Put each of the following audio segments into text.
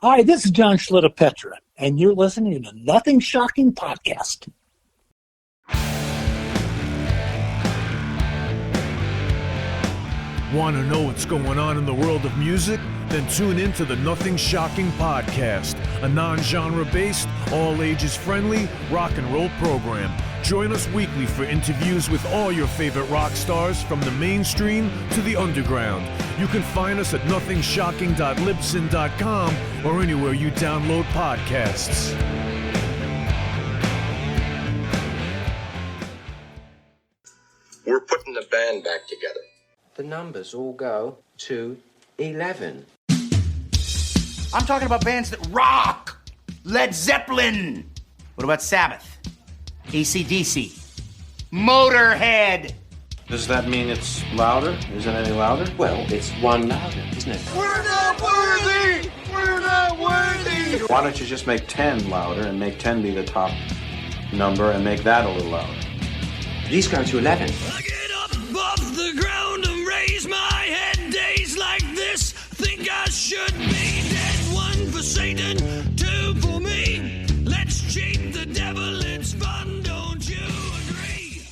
Hi, this is John Schlitt of Petra, and you're listening to Nothing Shocking Podcast. Want to know what's going on in the world of music? Then tune in to the Nothing Shocking Podcast, a non-genre based, all ages friendly rock and roll program. Join us weekly for interviews with all your favorite rock stars from the mainstream to the underground. You can find us at nothingshocking.libsyn.com or anywhere you download podcasts. We're putting the band back together. The numbers all go to 11. I'm talking about bands that rock. Led Zeppelin. What about Sabbath? AC/DC. Motorhead. Does that mean it's louder? Is it any louder? Well, it's one louder, isn't it? We're not worthy! We're not worthy! Why don't you just make 10 louder and make 10 be the top number and make that a little louder? These go to 11. I get up off the ground and raise my head. Days like this, think I should be dead. One for Satan, two for me. Let's cheat the devil, it's fun, don't you agree?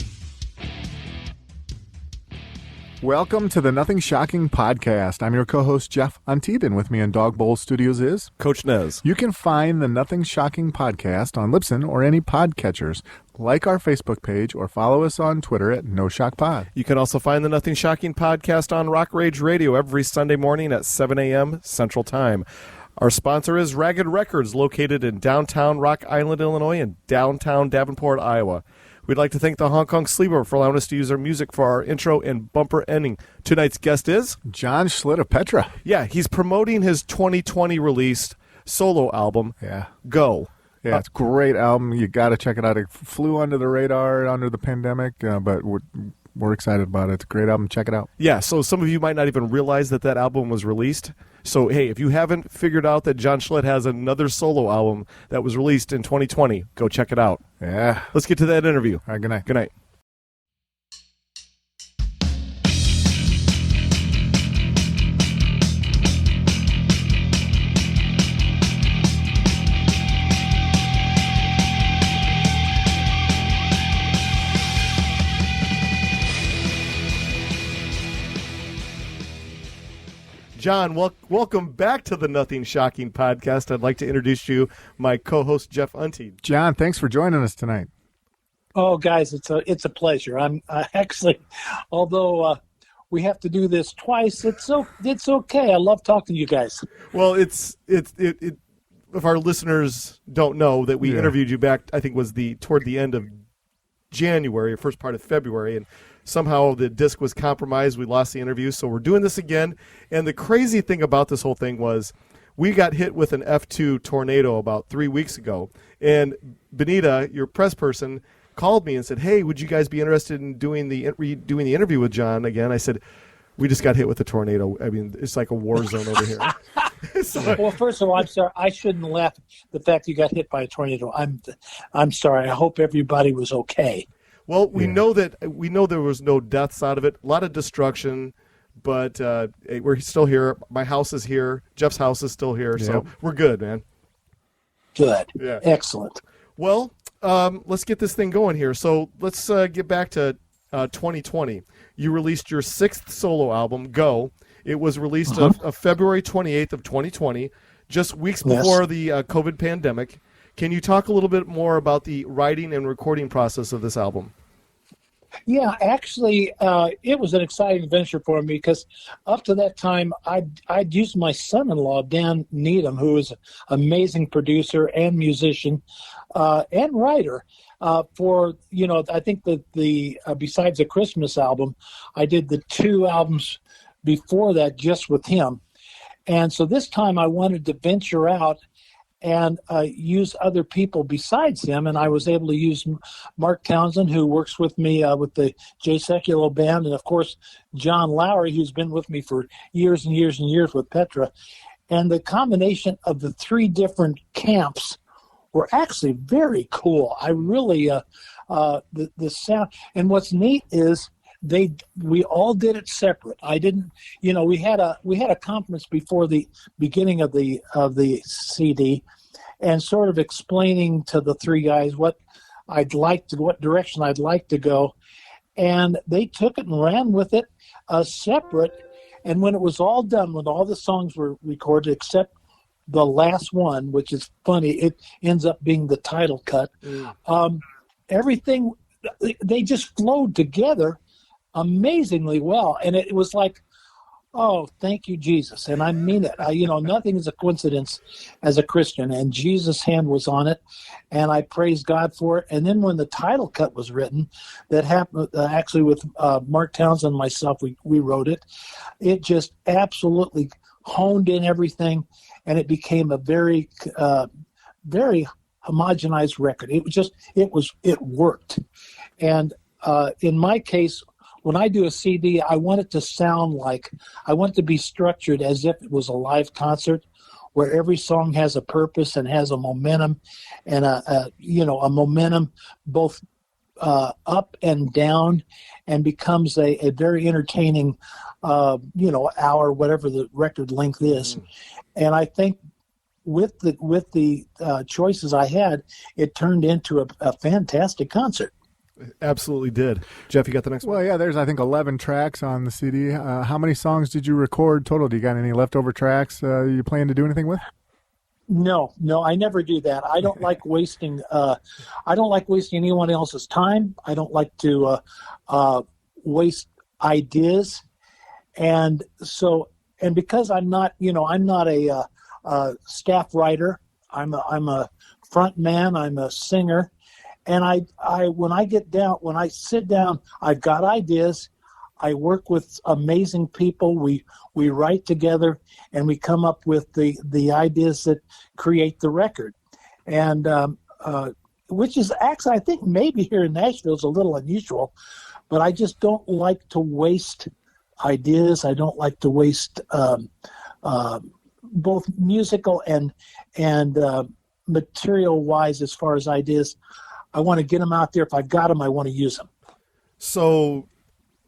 Welcome to the Nothing Shocking Podcast. I'm your co-host, Jeff Untied, and with me in Dog Bowl Studios is Coach Nez. You can find the Nothing Shocking Podcast on Libsyn or any podcatchers. Like our Facebook page or follow us on Twitter at NoShockPod. You can also find the Nothing Shocking Podcast on Rock Rage Radio every Sunday morning at 7 a.m. Central Time. Our sponsor is Ragged Records, located in downtown Rock Island, Illinois, and downtown Davenport, Iowa. We'd like to thank the Hong Kong Sleeper for allowing us to use their music for our intro and bumper ending. Tonight's guest is John Schlitt of Petra. Yeah, he's promoting his 2020 released solo album, Go. Yeah, it's a great album. You got to check it out. It flew under the radar under the pandemic, but we're excited about it. It's a great album. Check it out. Yeah, so some of you might not even realize that album was released. So, hey, if you haven't figured out that John Schlitt has another solo album that was released in 2020, go check it out. Yeah. Let's get to that interview. All right, good night. Good night. John, welcome back to the Nothing Shocking Podcast. I'd like to introduce you, my co-host, Jeff Untied. John, thanks for joining us tonight. Oh, guys, it's a pleasure. I'm actually, although we have to do this twice, it's okay. I love talking to you guys. Well, if our listeners don't know that we interviewed you back, I think was toward the end of January, first part of February, and somehow the disc was compromised. We lost the interview, so we're doing this again. And the crazy thing about this whole thing was we got hit with an F2 tornado about 3 weeks ago. And Benita, your press person, called me and said, hey, would you guys be interested in doing the interview with John again? I said, we just got hit with a tornado. I mean, it's like a war zone over here. Well, first of all, I'm sorry. I shouldn't laugh at the fact you got hit by a tornado. I'm sorry. I hope everybody was okay. Well, we know there was no deaths out of it. A lot of destruction, but we're still here. My house is here. Jeff's house is still here, so we're good, man. Good. Yeah. Excellent. Well, let's get this thing going here. So let's get back to 2020. You released your 6th solo album, Go. It was released on February 28th of 2020, just weeks before the COVID pandemic. Can you talk a little bit more about the writing and recording process of this album? Yeah, actually, it was an exciting venture for me because up to that time, I'd used my son-in-law, Dan Needham, who is an amazing producer and musician and writer, for, I think that the besides the Christmas album, I did the 2 albums before that just with him. And so this time I wanted to venture out and use other people besides him. And I was able to use Mark Townsend, who works with me with the Jay Sekulow Band, and, of course, John Lowry, who's been with me for years and years and years with Petra. And the combination of the 3 different camps were actually very cool. I really, the sound. And what's neat is we all did it separate. I didn't, we had a conference before the beginning of the CD, and sort of explaining to the three guys what direction I'd like to go, and they took it and ran with it separate. And when it was all done, when all the songs were recorded except the last one, which is funny, it ends up being the title cut. Everything, they just flowed together amazingly well, and it was like, oh, thank you, Jesus. And I mean it. Nothing is a coincidence as a Christian, and Jesus' hand was on it, and I praise God for it. And then when the title cut was written, that happened actually with Mark Townsend and myself, we wrote it. It just absolutely honed in everything, and it became a very, very homogenized record. It worked. And in my case, when I do a CD, I want it to be structured as if it was a live concert, where every song has a purpose and has a momentum, and a momentum both up and down, and becomes a very entertaining, hour, whatever the record length is. And I think with the choices I had, it turned into a fantastic concert. Absolutely did. Jeff, you got the next one? Well, yeah, there's, I think, 11 tracks on the CD. How many songs did you record total? Do you got any leftover tracks you plan to do anything with? No, I never do that. I don't like wasting. I don't like wasting anyone else's time. I don't like to waste ideas, and because I'm not a staff writer. I'm a front man. I'm a singer. And when I sit down, I've got ideas. I work with amazing people. We write together, and we come up with the ideas that create the record. And which is actually, I think maybe here in Nashville is a little unusual, but I just don't like to waste ideas. I don't like to waste both musical and material wise as far as ideas. I want to get them out there. If I got them, I want to use them. So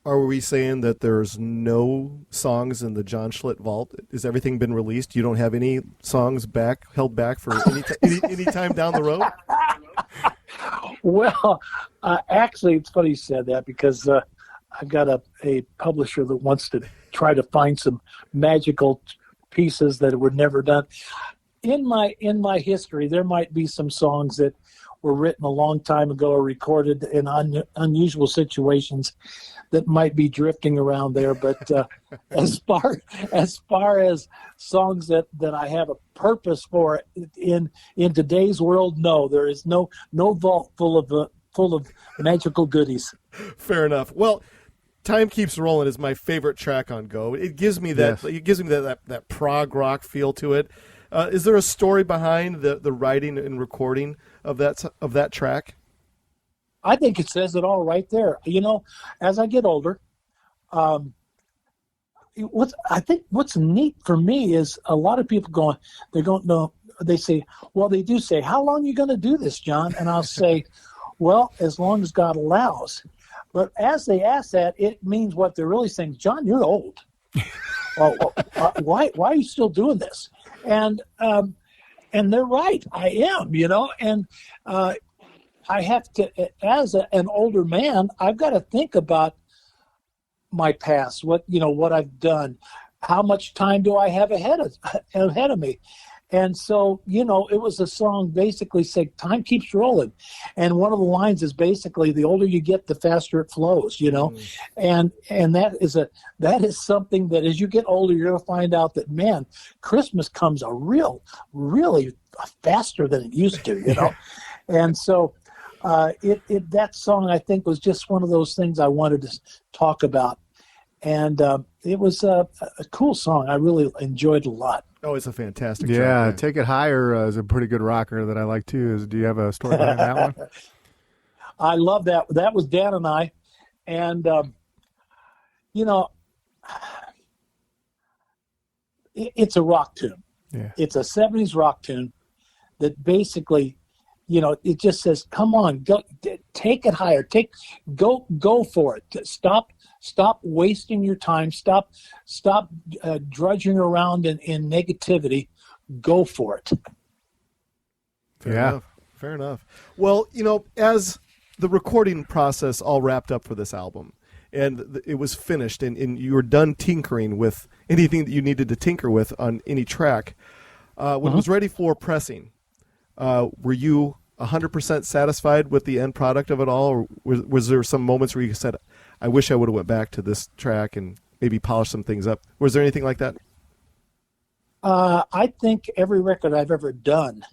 are we saying that there's no songs in the John Schlitt vault? Has everything been released? You don't have any songs held back for any time down the road? Well, actually, it's funny you said that, because I've got a publisher that wants to try to find some magical pieces that were never done. In my history, there might be some songs that were written a long time ago or recorded in unusual situations that might be drifting around there. But as far as songs that I have a purpose for in today's world, no, there is no vault full of magical goodies. Fair enough. Well, Time Keeps Rolling is my favorite track on Go. It gives me that. Yes. It gives me that prog rock feel to it. Is there a story behind the writing and recording of that track? I think it says it all right there. As I get older, what's neat for me is a lot of people they don't know. They say, well, they do say, how long are you going to do this, John? And I'll say, well, as long as God allows. But as they ask that, it means what they're really saying, John, you're old. Why are you still doing this? And they're right. I am, and I have to, as an older man, I've got to think about my past, what I've done, how much time do I have ahead of me. And so, it was a song basically saying time keeps rolling. And one of the lines is basically, the older you get, the faster it flows, and that is something that as you get older, you're going to find out that, man, Christmas comes really faster than it used to, And so that song, I think, was just one of those things I wanted to talk about. And it was a cool song. I really enjoyed it a lot. Oh, it's a fantastic track. Yeah, man. Take It Higher is a pretty good rocker that I like too. Do you have a story behind that one? I love that. That was Dan and I. And, it's a rock tune. Yeah. It's a 70s rock tune that basically, it just says, come on, go, take it higher, go for it. Stop wasting your time. Stop drudging around in negativity. Go for it. Fair enough. Well, as the recording process all wrapped up for this album, and it was finished, and you were done tinkering with anything that you needed to tinker with on any track, when it was ready for pressing, were you 100% satisfied with the end product of it all, or was there some moments where you said, I wish I would have went back to this track and maybe polished some things up? Was there anything like that? I think every record I've ever done,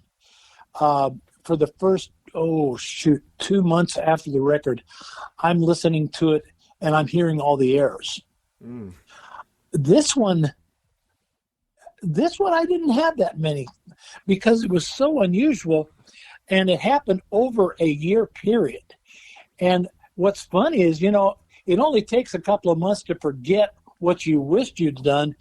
for the first 2 months after the record, I'm listening to it and I'm hearing all the errors. This one I didn't have that many because it was so unusual, and it happened over a year period. And what's funny is, it only takes a couple of months to forget what you wished you'd done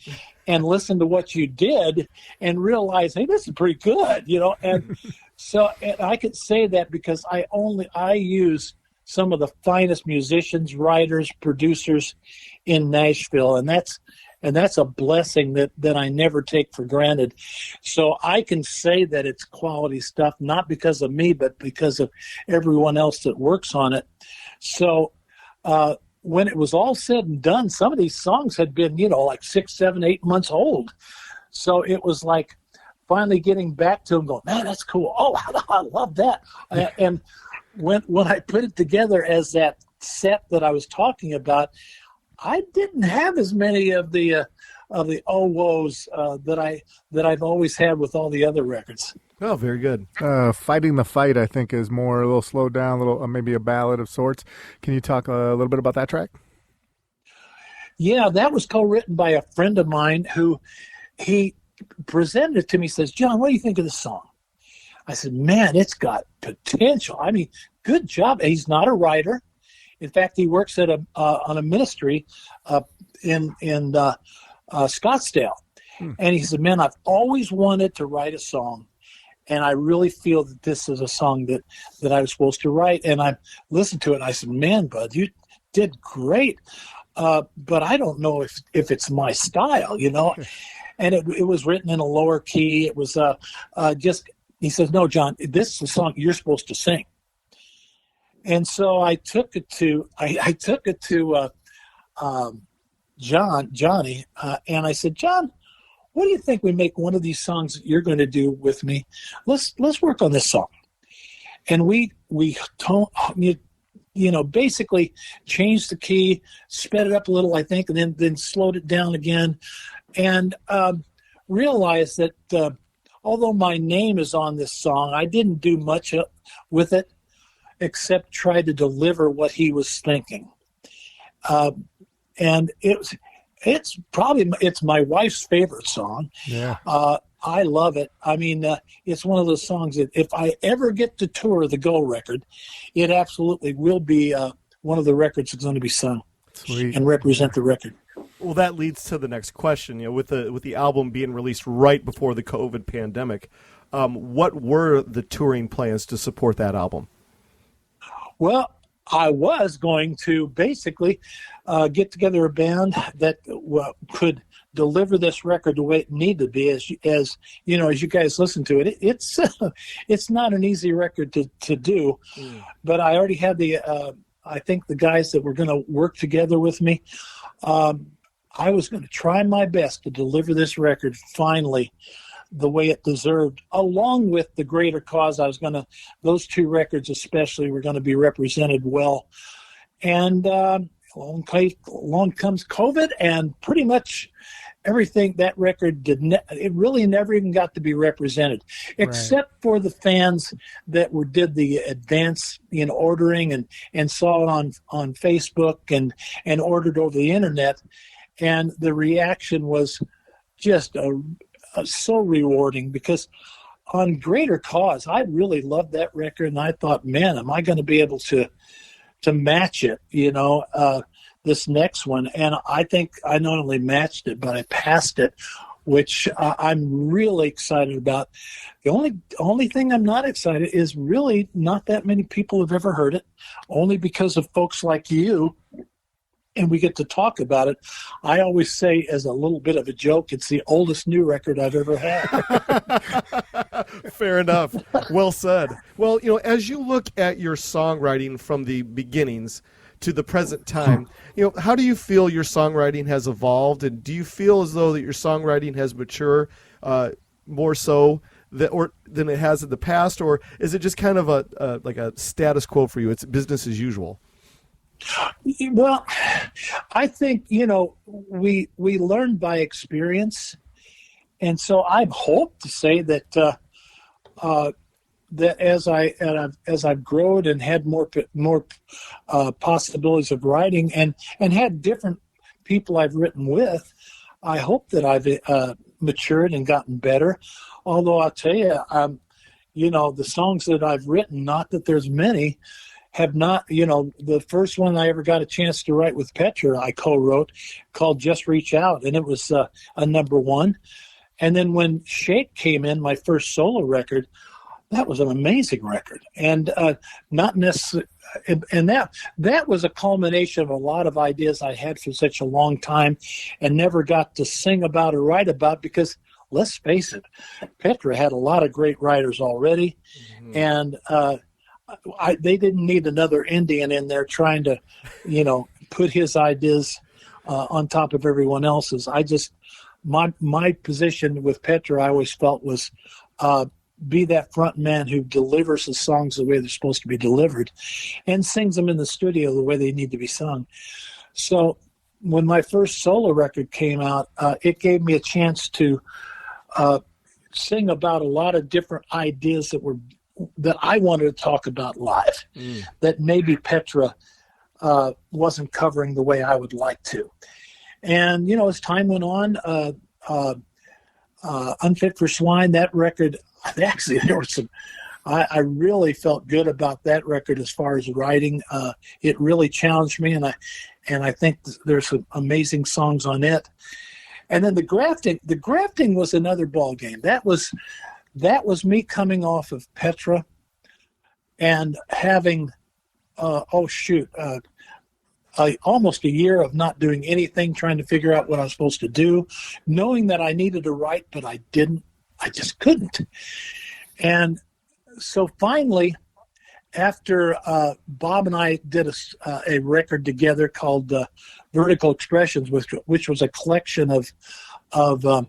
and listen to what you did and realize, hey, this is pretty good, and so and I could say that because I use some of the finest musicians, writers, producers in Nashville, and that's a blessing that I never take for granted. So I can say that it's quality stuff, not because of me, but because of everyone else that works on it. So when it was all said and done, some of these songs had been, like 6, 7, 8 months old. So it was like finally getting back to them going, man, that's cool. Oh, I love that. And when I put it together as that set that I was talking about, I didn't have as many of the oh woes that I've always had with all the other records. Oh, very good. Fighting the Fight, I think, is more a little slowed down, a little maybe a ballad of sorts. Can you talk a little bit about that track? Yeah, that was co-written by a friend of mine who he presented it to me. He says, John, what do you think of this song? I said, man, it's got potential. I mean, good job. He's not a writer. In fact, he works at on a ministry in Scottsdale. And he said, man, I've always wanted to write a song. And I really feel that this is a song that I was supposed to write. And I listened to it, and I said, man, bud, you did great. But I don't know if it's my style, And it was written in a lower key. It was he says, no, John, this is a song you're supposed to sing. And so I took it to Johnny, and I said, John, what do you think we make one of these songs that you're going to do with me? Let's work on this song. And we basically changed the key, sped it up a little, I think, and then slowed it down again, and realized that although my name is on this song, I didn't do much with it except try to deliver what he was thinking. And it's my wife's favorite song. Yeah. I love it. I mean, it's one of those songs that if I ever get to tour the Go record, it absolutely will be one of the records that's going to be sung. Sweet. And represent the record. Well, that leads to the next question. With the album being released right before the COVID pandemic, what were the touring plans to support that album? Well, I was going to basically get together a band that could deliver this record the way it needed to be. As you guys listen to it, it's not an easy record to do. But I already had I think the guys that were going to work together with me. I was going to try my best to deliver this record finally the way it deserved, along with the greater cause. Those two records especially were going to be represented well. And along comes COVID, and pretty much everything that record it really never even got to be represented, except for the fans that did the advance ordering and saw it on Facebook and ordered over the internet. And the reaction was just so rewarding, because on greater cause, I really loved that record, and I thought, man, am I going to be able to match it, this next one? And I think I not only matched it, but I passed it which I'm really excited about. The only thing I'm not excited is really not that many people have ever heard it, only because of folks like you, and we get to talk about it. I always say, as a little bit of a joke, it's the oldest new record I've ever had. Fair enough. Well said. Well, as you look at your songwriting from the beginnings to the present time, how do you feel your songwriting has evolved, and do you feel as though that your songwriting has matured more so than it has in the past, or is it just kind of like a status quo for you? It's business as usual. Well, I think, we learn by experience. And so I hope to say that that as I've grown and had more possibilities of writing and had different people I've written with, I hope that I've matured and gotten better. Although I'll tell you, the songs that I've written, not that there's many, have not, the first one I ever got a chance to write with Petra, I co-wrote, called Just Reach Out, and it was a number one. And then when Shake came in, my first solo record, that was an amazing record. And not necessarily, and that was a culmination of a lot of ideas I had for such a long time and never got to sing about or write about, because let's face it, Petra had a lot of great writers already. Mm-hmm. And they didn't need another Indian in there trying to, put his ideas on top of everyone else's. My position with Petra, I always felt, was be that front man who delivers the songs the way they're supposed to be delivered and sings them in the studio the way they need to be sung. So when my first solo record came out, it gave me a chance to sing about a lot of different ideas that I wanted to talk about live, that maybe Petra wasn't covering the way I would like to. And, as time went on, Unfit for Swine, that record, actually, there was some, I really felt good about that record as far as writing. It really challenged me, and I think there's some amazing songs on it. And then the grafting was another ball game. That was me coming off of Petra and having, almost a year of not doing anything, trying to figure out what I was supposed to do, knowing that I needed to write, but I didn't. I just couldn't. And so finally, after Bob and I did a record together called Vertical Expressions, which was a collection of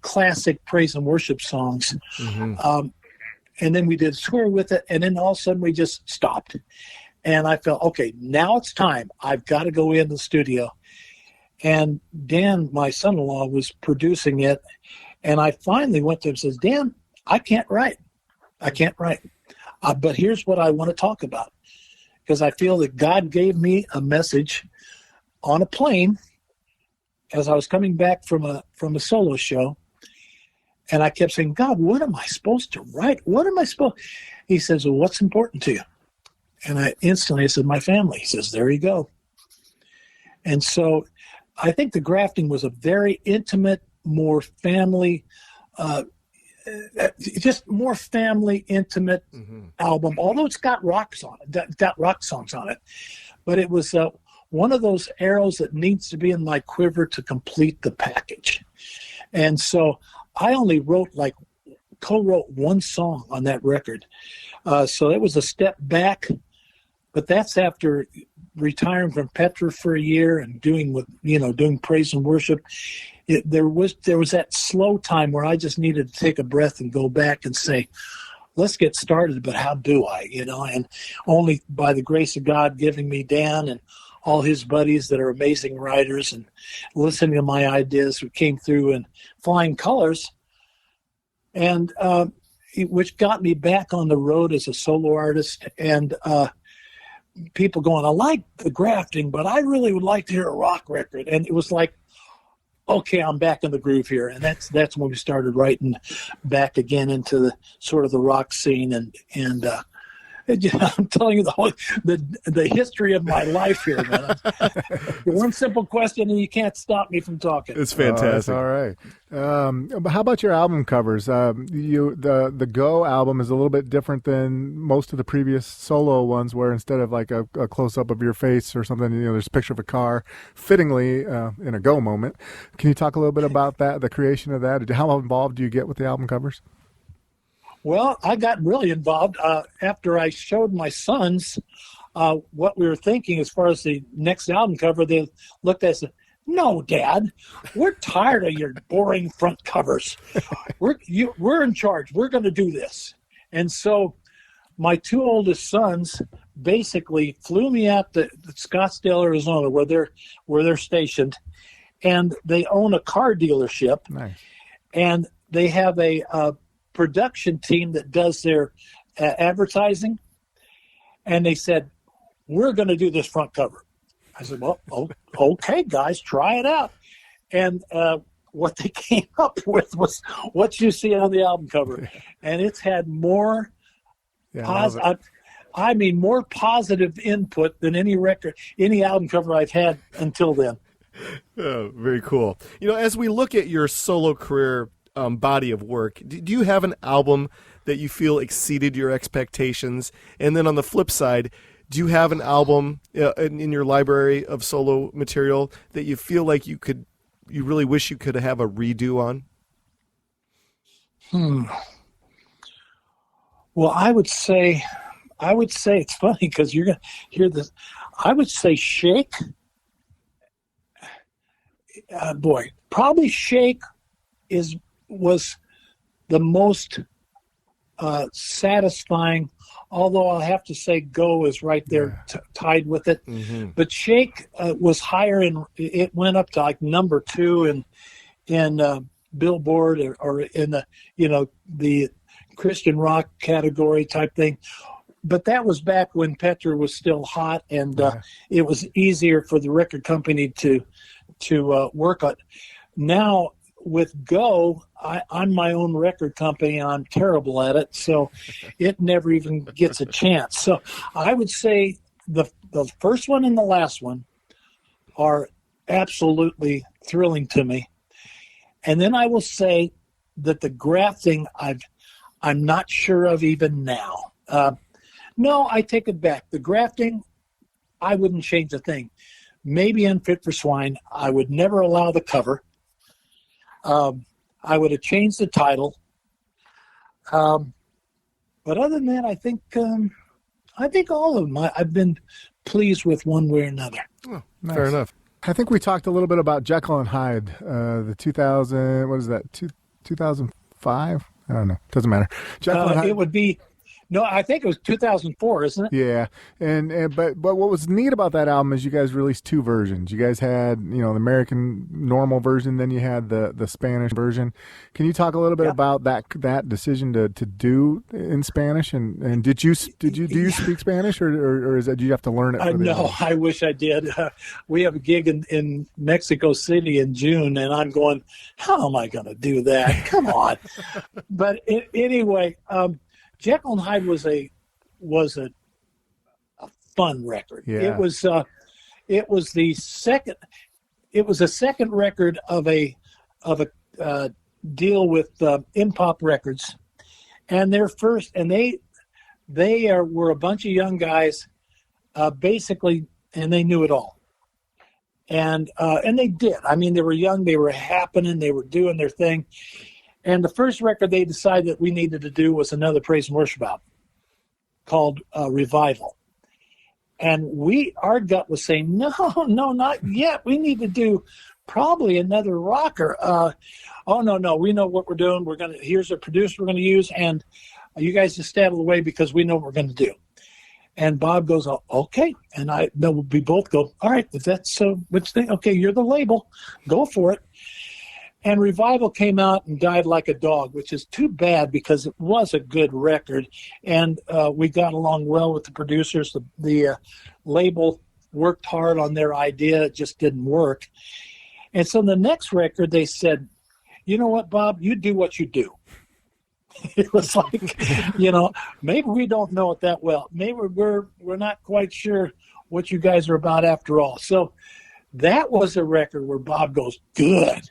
classic praise and worship songs. Mm-hmm. And then we did a tour with it, and then all of a sudden we just stopped. And I felt, okay, now it's time. I've got to go in the studio. And Dan, my son-in-law, was producing it, and I finally went to him and says, Dan, I can't write. But here's what I want to talk about, because I feel that God gave me a message on a plane as I was coming back from a solo show, and I kept saying, God, what am I supposed to write? He says, well, what's important to you? And I instantly said, my family. He says, there you go. And so I think the grafting was a very intimate, more family, just more family intimate album, although it's got rock songs on it. But it was one of those arrows that needs to be in my quiver to complete the package. And so I only co-wrote one song on that record. So it was a step back, but that's after retiring from Petra for a year and doing praise and worship. There was that slow time where I just needed to take a breath and go back and say, let's get started, but how do I, and only by the grace of God giving me Dan and all his buddies that are amazing writers and listening to my ideas who came through in flying colors, and which got me back on the road as a solo artist. And people going, I like the grafting, but I really would like to hear a rock record. And it was like, okay, I'm back in the groove here. And that's when we started writing back again into the sort of the rock scene. And I'm telling you the history of my life here, man. One simple question, and you can't stop me from talking. It's fantastic. All right. But how about your album covers? The Go album is a little bit different than most of the previous solo ones, where instead of like a close up of your face or something, there's a picture of a car, fittingly in a Go moment. Can you talk a little bit about that, the creation of that? How involved do you get with the album covers? Well, I got really involved after I showed my sons what we were thinking as far as the next album cover. They looked at us and said, "No, Dad, we're tired of your boring front covers. We're in charge. We're going to do this." And so my two oldest sons basically flew me out to Scottsdale, Arizona, where they're stationed, and they own a car dealership. Nice. And they have a production team that does their advertising, and they said, "We're going to do this front cover." I said, "Well, okay, guys, try it out." And what they came up with was what you see on the album cover, and it's had more more positive input than any album cover I've had until then. Oh, very cool. As we look at your solo career body of work, do you have an album that you feel exceeded your expectations? And then on the flip side, do you have an album in your library of solo material that you feel like you really wish you could have a redo on? Well, I would say it's funny because you're going to hear this. I would say Shake. Probably Shake was the most satisfying, although I'll have to say Go is right there tied with it. Mm-hmm. But Shake was higher, it went up to like number 2 in Billboard or in the Christian rock category type thing. But that was back when Petra was still hot, and it was easier for the record company to work on. Now, with Go, I'm my own record company, and I'm terrible at it, so it never even gets a chance. So I would say the first one and the last one are absolutely thrilling to me. And then I will say that the grafting, I'm not sure of even now. No, I take it back. The grafting, I wouldn't change a thing. Maybe Unfit for Swine, I would never allow the cover. I would have changed the title. But other than that, I think all of them I've been pleased with one way or another. Oh, nice. Fair enough. I think we talked a little bit about Jekyll and Hyde, the 2000, what is that, 2005? I don't know. Doesn't matter. Jekyll and Hyde. It would be, no, I think it was 2004, isn't it? Yeah. But what was neat about that album is you guys released 2 versions. You guys had, the American normal version, then you had the Spanish version. Can you talk a little bit about that decision to do in Spanish? And do you speak Spanish or is that, do you have to learn it? No, I wish I did. We have a gig in Mexico City in June, and I'm going, how am I going to do that? Come on. But anyway, Jekyll and Hyde was a fun record. Yeah. It was the second record of a deal with Impop Records, and their first, and they were a bunch of young guys, basically, and they knew it all, and they did. I mean, they were young, they were happening, they were doing their thing. And the first record they decided that we needed to do was another praise and worship album called Revival. And our gut was saying, no, not yet. We need to do probably another rocker. No, we know what we're doing. Here's a producer we're going to use, and you guys just stay out of the way because we know what we're going to do. And Bob goes, oh, okay. And we both go, all right, if that's so, which thing? Okay, you're the label. Go for it. And Revival came out and died like a dog, which is too bad because it was a good record. And we got along well with the producers. The label worked hard on their idea. It just didn't work. And so the next record, they said, you know what, Bob, you do what you do. It was like, maybe we don't know it that well. Maybe we're not quite sure what you guys are about after all. So that was a record where Bob goes, good.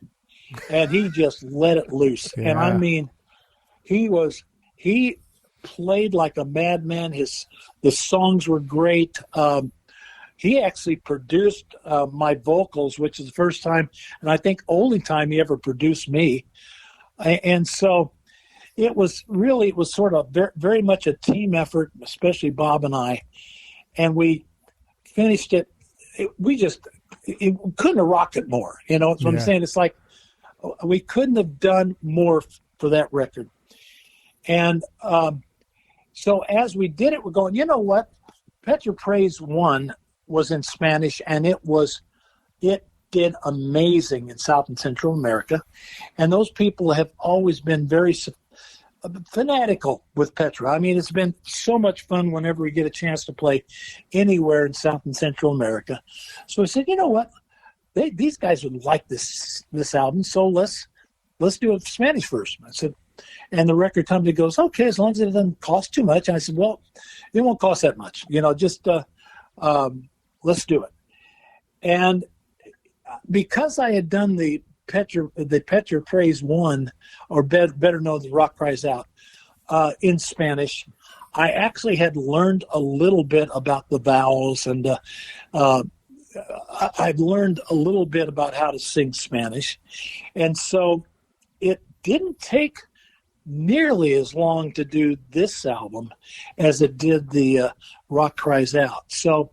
And he just let it loose. Yeah. And I mean, he played like a madman. The songs were great. He actually produced my vocals, which is the first time, and I think only time he ever produced me. And so it was sort of very, very much a team effort, especially Bob and I. And we finished it. We couldn't have rocked it more. That's what I'm saying. It's like we couldn't have done more for that record. And so as we did it, we're going, you know what? Petra Praise 1 was in Spanish, and it did amazing in South and Central America. And those people have always been very fanatical with Petra. I mean, it's been so much fun whenever we get a chance to play anywhere in South and Central America. So I said, you know what? These guys would like this album, so let's do it Spanish first. I said, and the record company goes, okay, as long as it doesn't cost too much. And I said, well, it won't cost that much. Just let's do it. And because I had done the Petra Praise 1, or better known as Rock Cries Out, in Spanish, I actually had learned a little bit about the vowels, and I'd learned a little bit about how to sing Spanish. And so it didn't take nearly as long to do this album as it did the Rock Cries Out. So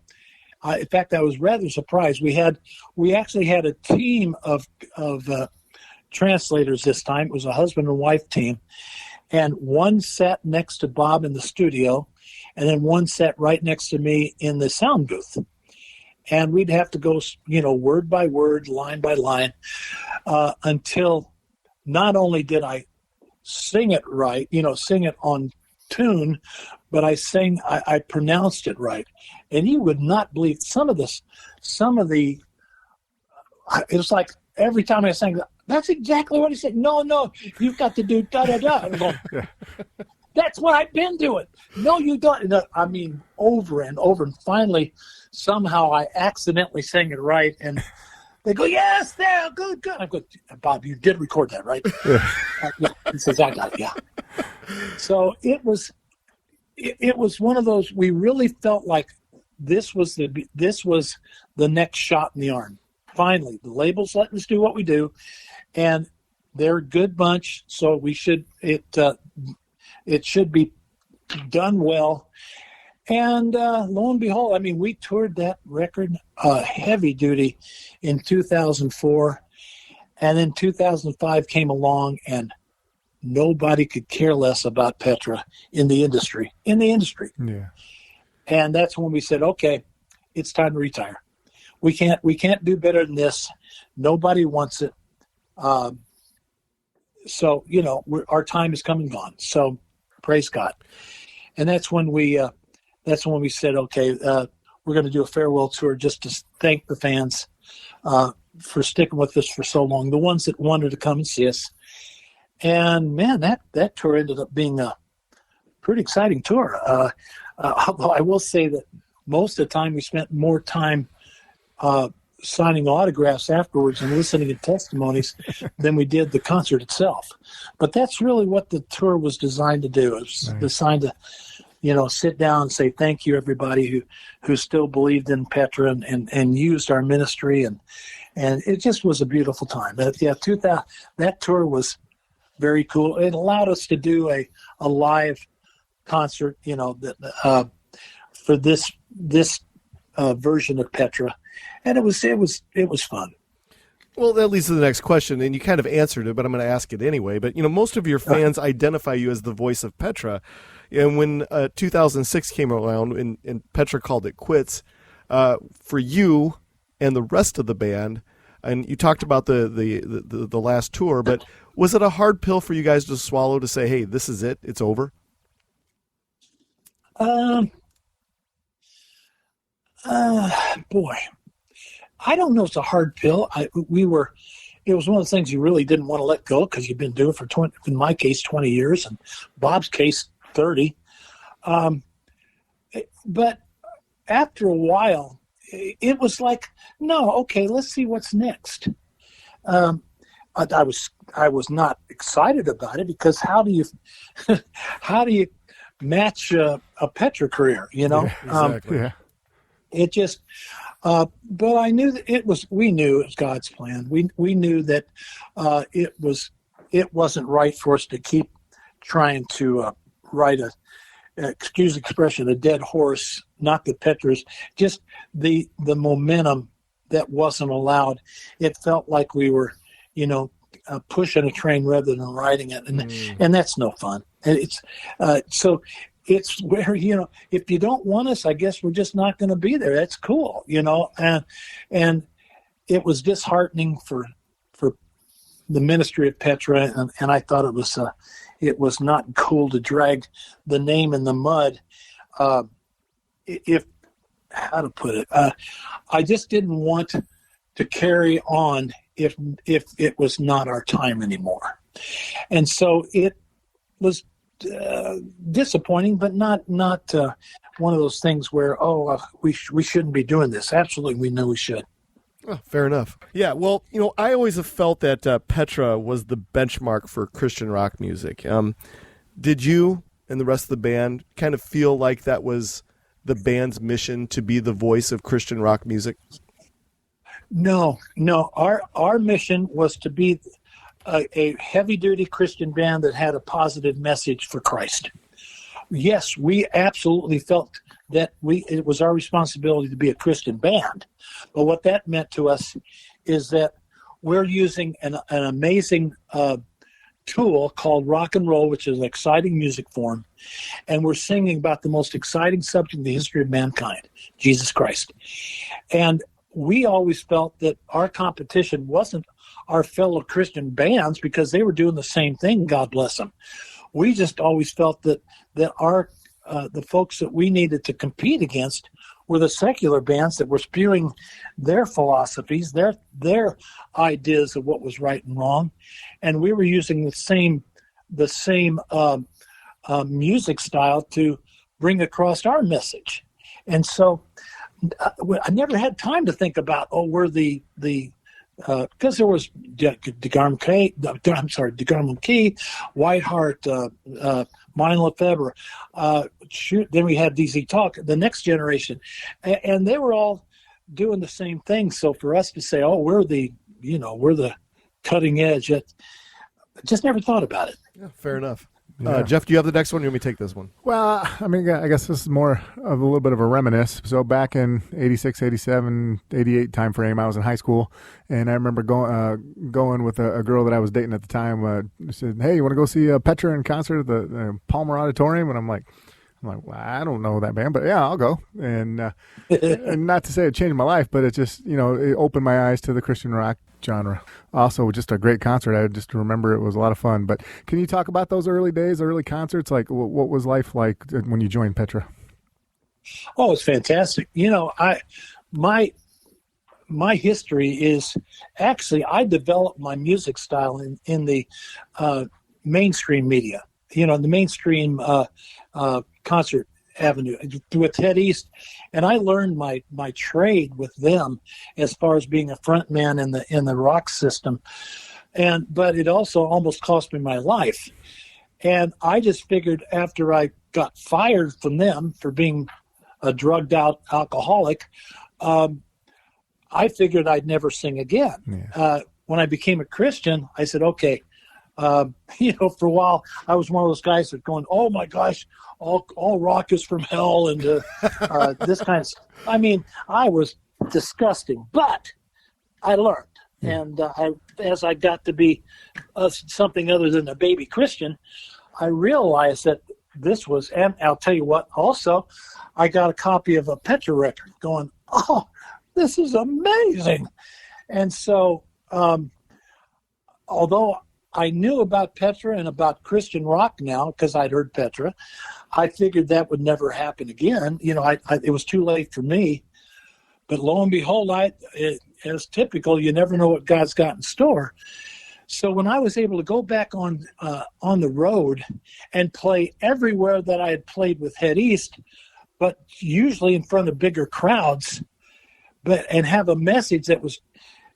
in fact, I was rather surprised. We actually had a team of translators this time. It was a husband and wife team, and one sat next to Bob in the studio, and then one sat right next to me in the sound booth. And we'd have to go, word by word, line by line, until not only did I sing it right, sing it on tune, but I pronounced it right. And you would not believe some of the, it was like every time I sang, that's exactly what he said. No, you've got to do da-da-da. I'm going, that's what I've been doing. No, you don't. I mean, over and over. And finally, somehow I accidentally sang it right. And they go, yes, there, good. I go, Bob, you did record that, right? Yeah. He says, I got it, yeah. So it was one of those, we really felt like this was the next shot in the arm. Finally, the label's letting us do what we do, and they're a good bunch, so it should be done well. And lo and behold, I mean, we toured that record heavy duty in 2004, and then 2005 came along, and nobody could care less about Petra in the industry. Yeah. And that's when we said, okay, it's time to retire. We can't do better than this. Nobody wants it. So, our time is come and gone. So praise God. And that's when we said, okay, we're going to do a farewell tour just to thank the fans for sticking with us for so long, the ones that wanted to come and see us. And man, that tour ended up being a pretty exciting tour. Although I will say that most of the time we spent more time signing autographs afterwards and listening to testimonies than we did the concert itself. But that's really what the tour was designed to do. It was designed to, sit down and say thank you, everybody who still believed in Petra and used our ministry, and it just was a beautiful time. That tour was very cool. It allowed us to do a live concert, for this version of Petra, and it was fun. Well, that leads to the next question, and you kind of answered it, but I'm going to ask it anyway. But most of your fans identify you as the voice of Petra, and when 2006 came around and Petra called it quits, for you and the rest of the band, and you talked about the last tour, but was it a hard pill for you guys to swallow to say, hey, this is it, it's over? Boy, I don't know if it's a hard pill. We were it was one of the things you really didn't want to let go because you've been doing it for 20, in my case, 20 years, and Bob's case, 30. But after a while, it was like, no, okay, let's see what's next. I was not excited about it because how do you match a Petra career? Yeah, exactly. It just. But I knew that we knew it was God's plan. We knew that it wasn't right for us to keep trying to ride excuse the expression, a dead horse, not the Petras, just the momentum that wasn't allowed. It felt like we were, pushing a train rather than riding it. And that's no fun. And it's, so it's where, if you don't want us, I guess we're just not going to be there. That's cool, and it was disheartening for the ministry of Petra. And I thought it was not cool to drag the name in the mud. How to put it? I just didn't want to carry on if it was not our time anymore. And so it was disappointing, but not one of those things where, we shouldn't be doing this. Absolutely, we know we should. Oh, fair enough. Yeah, well, I always have felt that Petra was the benchmark for Christian rock music. Did you and the rest of the band kind of feel like that was the band's mission to be the voice of Christian rock music? No. Our mission was to be a heavy-duty Christian band that had a positive message for Christ. Yes, we absolutely felt that it was our responsibility to be a Christian band. But what that meant to us is that we're using an amazing tool called rock and roll, which is an exciting music form, and we're singing about the most exciting subject in the history of mankind, Jesus Christ. And we always felt that our competition wasn't our fellow Christian bands because they were doing the same thing, God bless them. We just always felt that our the folks that we needed to compete against were the secular bands that were spewing their philosophies, their ideas of what was right and wrong, and we were using the same music style to bring across our message. And so I never had time to think about, we're the because there was Degarmon Key, Whiteheart, Mine Lefebvre. Then we had DZ Talk, the next generation, and they were all doing the same thing. So for us to say, we're the cutting edge, just never thought about it. Yeah, fair enough. Yeah. Jeff, do you have the next one? Or you want me to take this one? Well, I mean, I guess this is more of a little bit of a reminisce. So back in 86, 87, 88 time frame, I was in high school, and I remember going with a girl that I was dating at the time. Said, "Hey, you want to go see Petra in concert at the Palmer Auditorium?" And I'm like, well, I don't know that band, but yeah, I'll go. And and not to say it changed my life, but it just, it opened my eyes to the Christian rock genre. Also, just a great concert. I just remember it was a lot of fun. But can you talk about those early days, early concerts? Like, what was life like when you joined Petra? Oh, it's fantastic. My history is actually I developed my music style in the mainstream media. The mainstream concert avenue with Head East, and I learned my trade with them as far as being a front man in the rock system, but it also almost cost me my life. And I just figured after I got fired from them for being a drugged out alcoholic, I figured I'd never sing again. Yeah. When I became a Christian, I said, okay. For a while, I was one of those guys that going, oh my gosh, all rock is from hell, and this kind of stuff. I mean, I was disgusting, but I learned. And as I got to be something other than a baby Christian, I realized that this was, and I'll tell you what, also, I got a copy of a Petra record going, this is amazing. And so, although I knew about Petra and about Christian rock now because I'd heard Petra, I figured that would never happen again. It was too late for me. But lo and behold, as typical, you never know what God's got in store. So when I was able to go back on the road and play everywhere that I had played with Head East, but usually in front of bigger crowds, and have a message that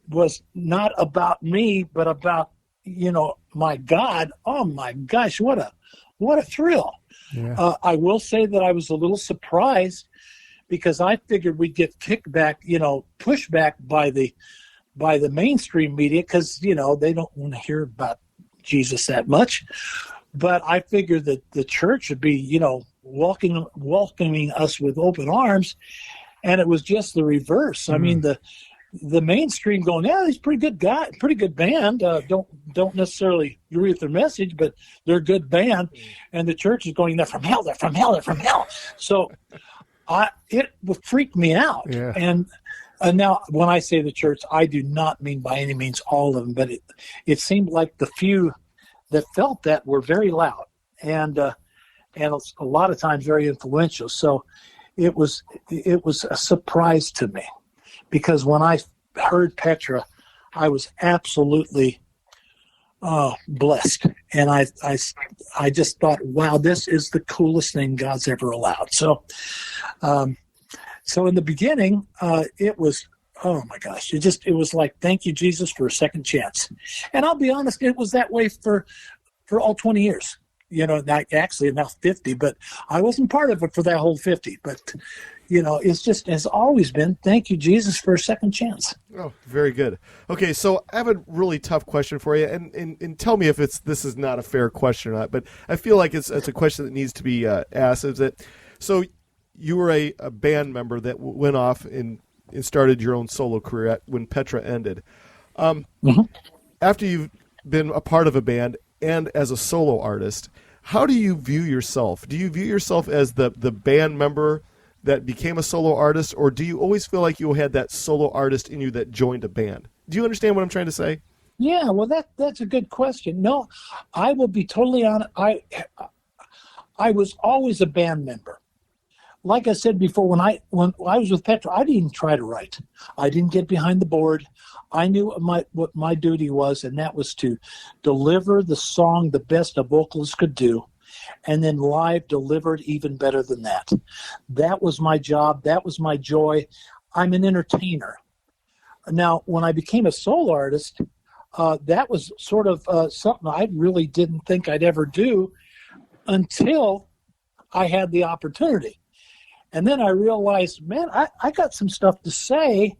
was not about me, but about, my God. Oh my gosh, what a thrill. Yeah. I will say that I was a little surprised because I figured we'd get kickback, pushback by the mainstream media because, they don't want to hear about Jesus that much. But I figured that the church would be, welcoming us with open arms. And it was just the reverse. I mean, the mainstream going, yeah, he's a pretty good guy, pretty good band. Don't necessarily agree with their message, but they're a good band. And the church is going, they're from hell, they're from hell, they're from hell. So it freaked me out. Yeah. And now when I say the church, I do not mean by any means all of them, but it seemed like the few that felt that were very loud and a lot of times very influential. So it was a surprise to me. Because when I heard Petra, I was absolutely blessed, and I just thought, wow, this is the coolest thing God's ever allowed. So, so in the beginning, it was, oh my gosh, it was like, thank you, Jesus, for a second chance. And I'll be honest, it was that way for all 20 years. Actually now 50, but I wasn't part of it for that whole 50. But it's just has always been, thank you, Jesus, for a second chance. Oh, very good. Okay, so I have a really tough question for you, and tell me if this is not a fair question or not, but I feel like it's a question that needs to be asked. Is that so you were a band member that went off and started your own solo career when Petra ended. After you've been a part of a band and as a solo artist, how do you view yourself? Do you view yourself as the band member that became a solo artist, or do you always feel like you had that solo artist in you that joined a band? Do you understand what I'm trying to say? Yeah, well, that's a good question. No, I will be totally honest. I was always a band member. Like I said before, when I was with Petra, I didn't try to write. I didn't get behind the board. I knew what my duty was, and that was to deliver the song the best a vocalist could do, and then live delivered even better than that. That was my job. That was my joy. I'm an entertainer. Now, when I became a solo artist, that was sort of something I really didn't think I'd ever do until I had the opportunity. And then I realized, man, I got some stuff to say.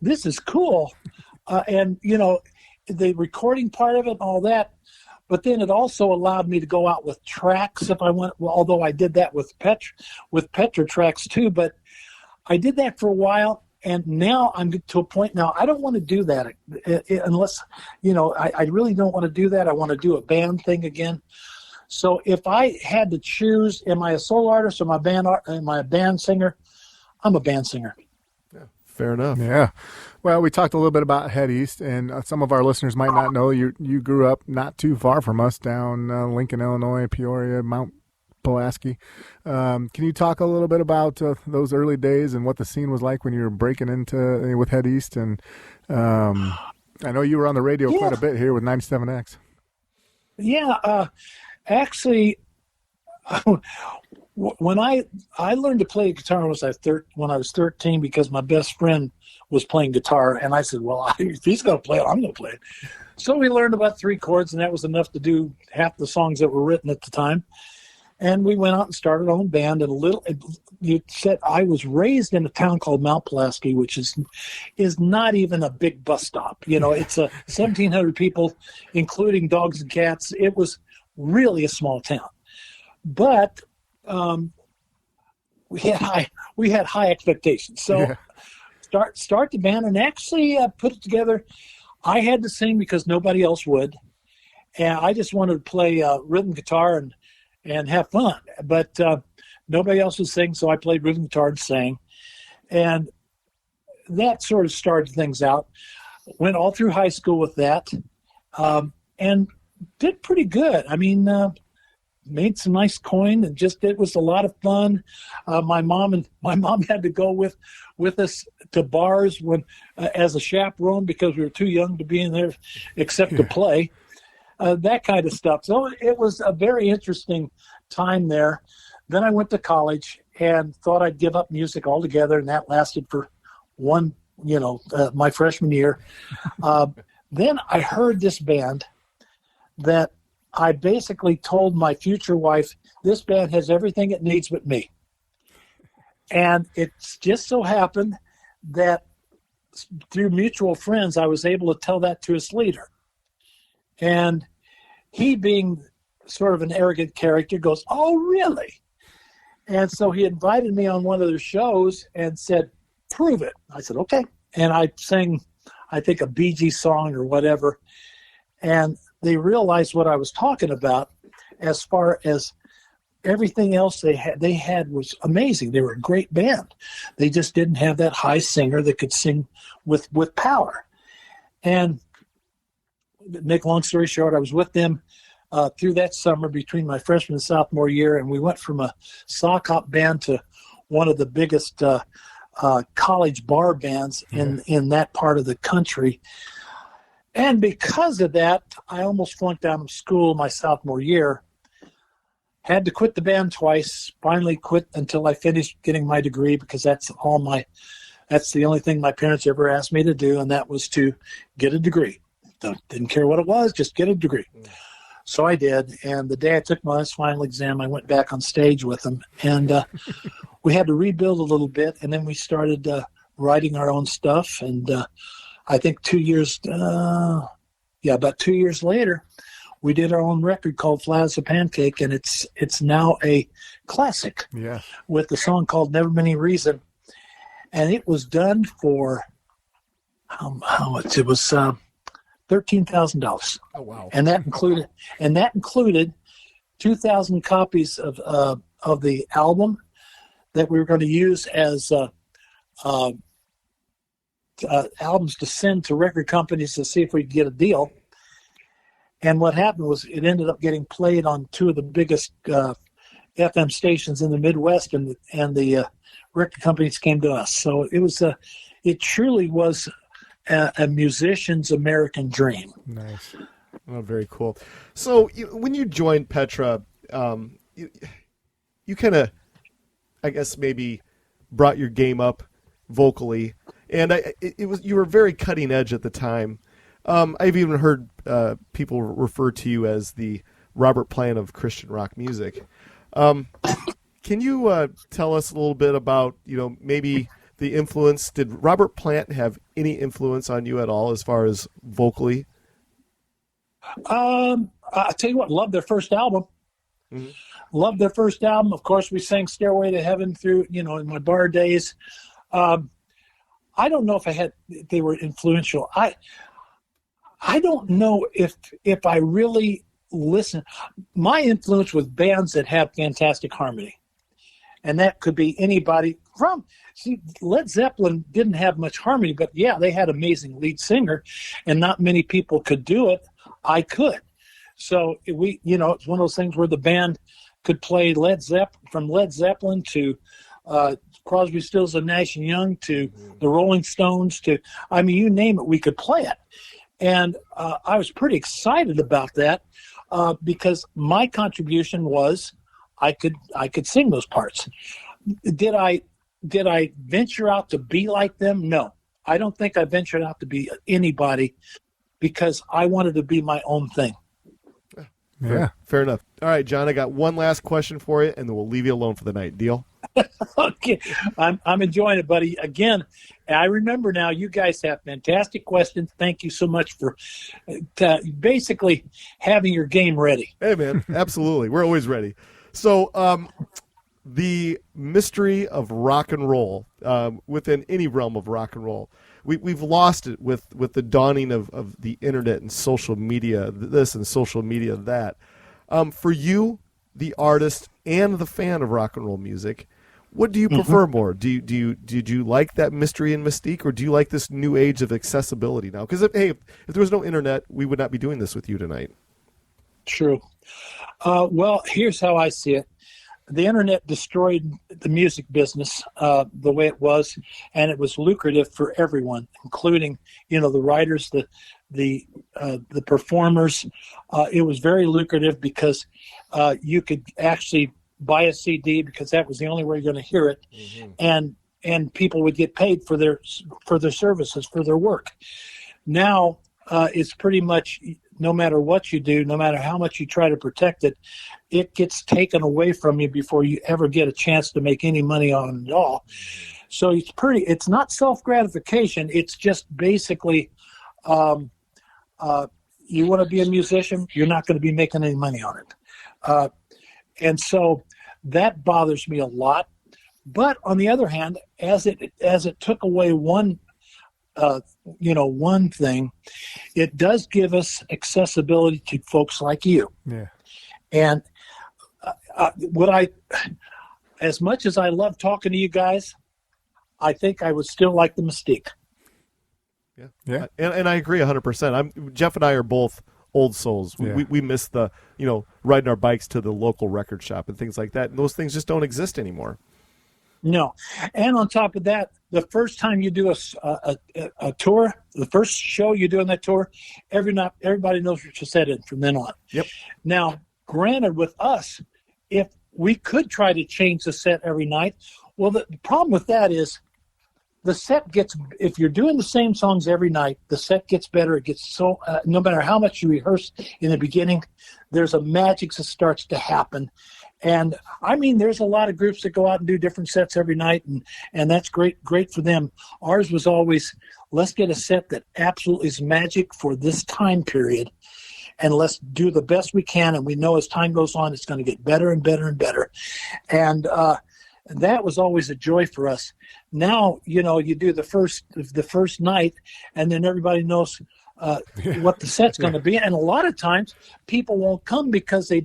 This is cool. And, the recording part of it and all that. But then it also allowed me to go out with tracks if I want. Well, although I did that with Petra tracks too. But I did that for a while. And now I'm to a point now, I don't want to do that unless, I really don't want to do that. I want to do a band thing again. So if I had to choose, am I a solo artist or am I a band singer? I'm a band singer. Yeah, fair enough. Yeah. Well, we talked a little bit about Head East, and some of our listeners might not know you grew up not too far from us down Lincoln, Illinois, Peoria, Mount Pulaski. Can you talk a little bit about those early days and what the scene was like when you were breaking into with Head East? And I know you were on the radio quite a bit here with 97X. Yeah. Actually, when I learned to play guitar when I was 13 because my best friend was playing guitar, and I said, well, if he's going to play it, I'm going to play it. So we learned about 3 chords, and that was enough to do half the songs that were written at the time. And we went out and started our own band. And you said I was raised in a town called Mount Pulaski, which is not even a big bus stop. It's 1,700 people, including dogs and cats. It was really a small town, but we had high expectations. So start the band and actually put it together. I had to sing because nobody else would, and I just wanted to play rhythm guitar and have fun. But nobody else would sing, so I played rhythm guitar and sang, and that sort of started things out. Went all through high school with that, and did pretty good. I mean, made some nice coin, and it was a lot of fun. My mom had to go with us to bars when as a chaperone because we were too young to be in there except to play. That kind of stuff. So it was a very interesting time there. Then I went to college and thought I'd give up music altogether, and that lasted for my freshman year. Then I heard this band that I basically told my future wife, this band has everything it needs but me. And it just so happened that through mutual friends, I was able to tell that to his leader. And he, being sort of an arrogant character, goes, "Oh, really?" And so he invited me on one of their shows and said, "Prove it." I said, "Okay." And I sang, I think, a Bee Gees song or whatever. And they realized what I was talking about as far as everything else they had was amazing. They were a great band. They just didn't have that high singer that could sing with power. And make a long story short, I was with them through that summer between my freshman and sophomore year, and we went from a sock hop band to one of the biggest college bar bands in that part of the country. And because of that, I almost flunked out of school my sophomore year. Had to quit the band twice. Finally quit until I finished getting my degree, because that's the only thing my parents ever asked me to do, and that was to get a degree. Didn't care what it was, just get a degree. So I did, and the day I took my last final exam, I went back on stage with them, and we had to rebuild a little bit, and then we started writing our own stuff, and I think about 2 years later, we did our own record called Flat as a Pancake, and it's now a classic with the song called Never Been Any Reason. And it was done for how much? It was $13,000. Oh, wow. And that included 2,000 copies of the album that we were going to use as albums to send to record companies to see if we could get a deal. And what happened was it ended up getting played on two of the biggest FM stations in the Midwest, and the record companies came to us. So it truly was a musician's American dream. Nice. Oh, very cool. So when you joined Petra, you kind of, I guess, maybe brought your game up vocally, and you were very cutting edge at the time. I've even heard people refer to you as the Robert Plant of Christian rock music. Can you tell us a little bit about, maybe the influence? Did Robert Plant have any influence on you at all as far as vocally? I'll tell you what, loved their first album. Mm-hmm. Loved their first album. Of course, we sang Stairway to Heaven through, in my bar days. I don't know if they were influential. I don't know if I really listen. My influence was bands that have fantastic harmony. And that could be anybody Led Zeppelin didn't have much harmony, but yeah, they had amazing lead singer, and not many people could do it. I could. So it's one of those things where the band could play from Led Zeppelin to Crosby, Stills and Nash and Young to the Rolling Stones to, you name it, we could play it. And I was pretty excited about that because my contribution was I could sing those parts. Did I venture out to be like them? No, I don't think I ventured out to be anybody because I wanted to be my own thing. Yeah, fair enough. All right, John, I got one last question for you, and then we'll leave you alone for the night. Deal? Okay, I'm enjoying it, buddy. Again, I remember now. You guys have fantastic questions. Thank you so much for basically having your game ready. Hey, man, absolutely. We're always ready. So, the mystery of rock and roll within any realm of rock and roll, we've lost it with the dawning of the internet and social media, this and social media that. For you, the artist and the fan of rock and roll music, what do you prefer more? Did you like that mystery and mystique, or do you like this new age of accessibility now? Because if there was no internet, we would not be doing this with you tonight. True. Well, here's how I see it. The internet destroyed the music business the way it was, and it was lucrative for everyone, including, the writers, the performers. It was very lucrative because you could actually buy a CD because that was the only way you're going to hear it, and people would get paid for their services, for their work. Now it's pretty much, no matter what you do, no matter how much you try to protect it, it gets taken away from you before you ever get a chance to make any money on it at all. So it's not self-gratification. It's just basically, you want to be a musician, you're not going to be making any money on it. And so that bothers me a lot. But on the other hand, as it took away one thing, it does give us accessibility to folks like you. Yeah. And as much as I love talking to you guys, I think I would still like the mystique. Yeah. And I agree 100%. Jeff and I are both old souls. We miss the, riding our bikes to the local record shop and things like that. And those things just don't exist anymore. No. And on top of that, the first time you do a tour, the first show you do on that tour, everybody knows what you said from then on. Yep. Now, granted, with us, if we could try to change the set every night, well, the problem with that is the set if you're doing the same songs every night, the set gets better. It gets so, no matter how much you rehearse in the beginning, there's a magic that starts to happen. And I mean, there's a lot of groups that go out and do different sets every night, and that's great for them. Ours was always, let's get a set that absolutely is magic for this time period, and let's do the best we can. And we know as time goes on, it's going to get better and better and better. And that was always a joy for us. Now, you do the first night, and then everybody knows what the set's going to be. And a lot of times people won't come because they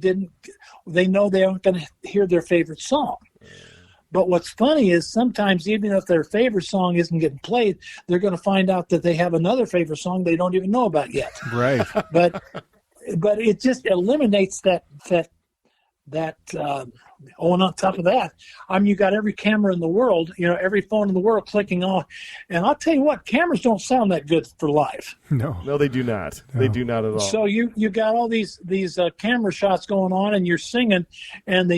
know they aren't going to hear their favorite song. But what's funny is sometimes even if their favorite song isn't getting played, they're going to find out that they have another favorite song they don't even know about yet. Right. But it just eliminates that. And on top of that, you got every camera in the world, every phone in the world clicking on. And I'll tell you what, cameras don't sound that good for live. No, they do not. No. They do not at all. So you got all these camera shots going on, and you're singing, and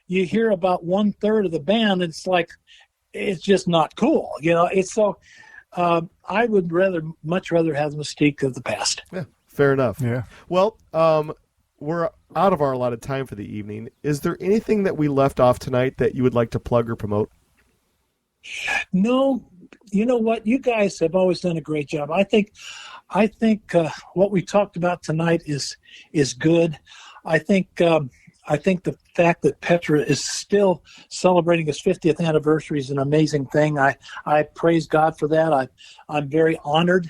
you hear about 1/3 of the band. And it's just not cool. It's so. I would much rather have the mystique of the past. Yeah, fair enough. Yeah. Well, we're out of our allotted time for the evening. Is there anything that we left off tonight that you would like to plug or promote? No. You know what? You guys have always done a great job. I think what we talked about tonight is good. I think the fact that Petra is still celebrating his 50th anniversary is an amazing thing. I praise God for that. I'm very honored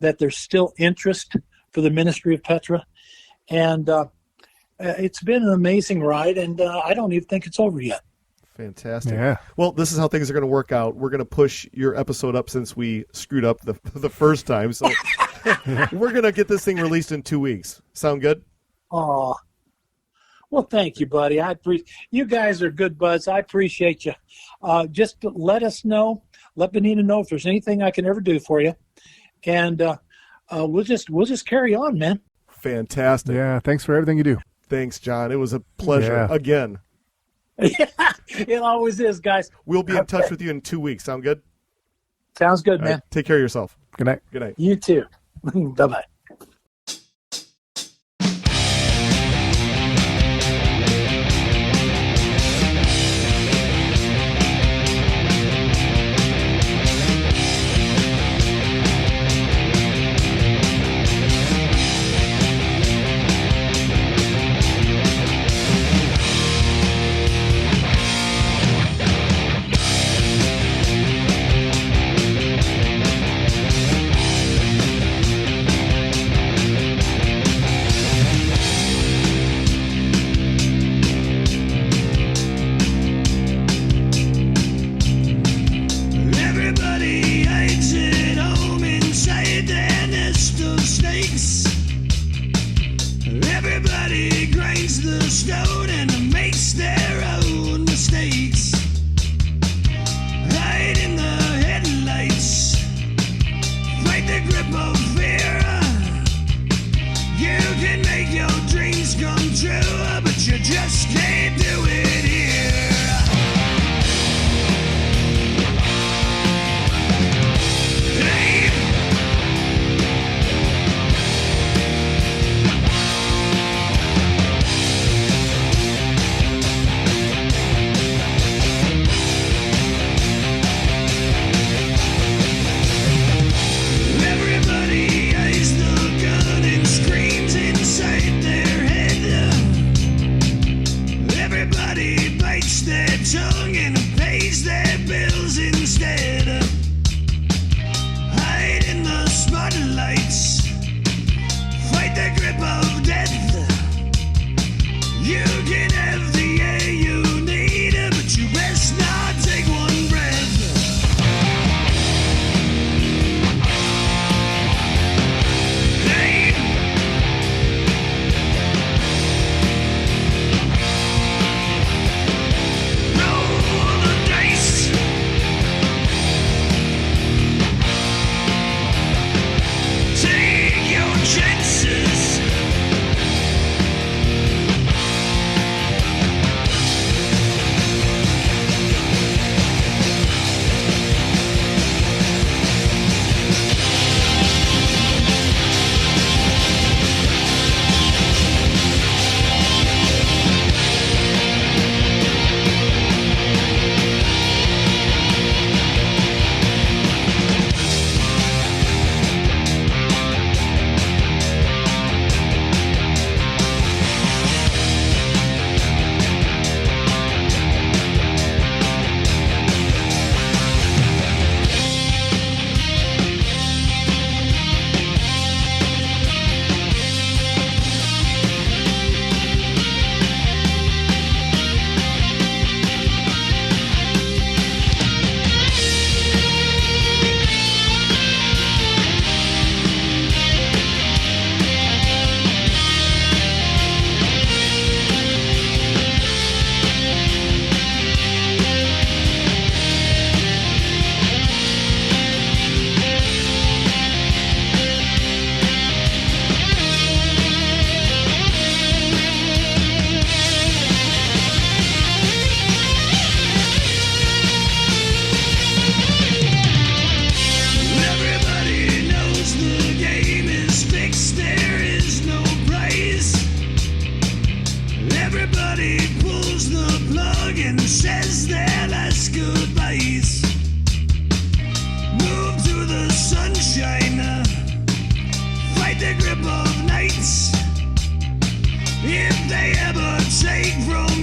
that there's still interest for the ministry of Petra. And it's been an amazing ride, and I don't even think it's over yet. Fantastic. Yeah. Well, this is how things are going to work out. We're going to push your episode up since we screwed up the first time. So we're going to get this thing released in 2 weeks. Sound good? Oh, well, thank you, buddy. You guys are good buds. I appreciate you. Just let us know. Let Benita know if there's anything I can ever do for you, and we'll just carry on, man. Fantastic. Yeah, thanks for everything you do. Thanks, John. It was a pleasure again. Yeah, it always is, guys. We'll be in touch with you in 2 weeks. Sound good? Sounds good, man. Right, take care of yourself. Good night. Good night. You too. Bye-bye. road and makes their own mistakes. Hide in the headlights, fight the grip of fear. You can make your dreams come true, but you just can't do it here. Hey. Everybody eyes the gun and screams inside their head. Everybody bites their tongue and pays their bills instead. Hide in the spotlights, fight the grip of death. You can have the air you need, but you best not take one breath. Hey. Roll the dice. Take your chances. Everybody knows the game is fixed, there is no prize. Everybody pulls the plug and says their last goodbyes. Move to the sunshine, fight the grip of nights. If they ever take from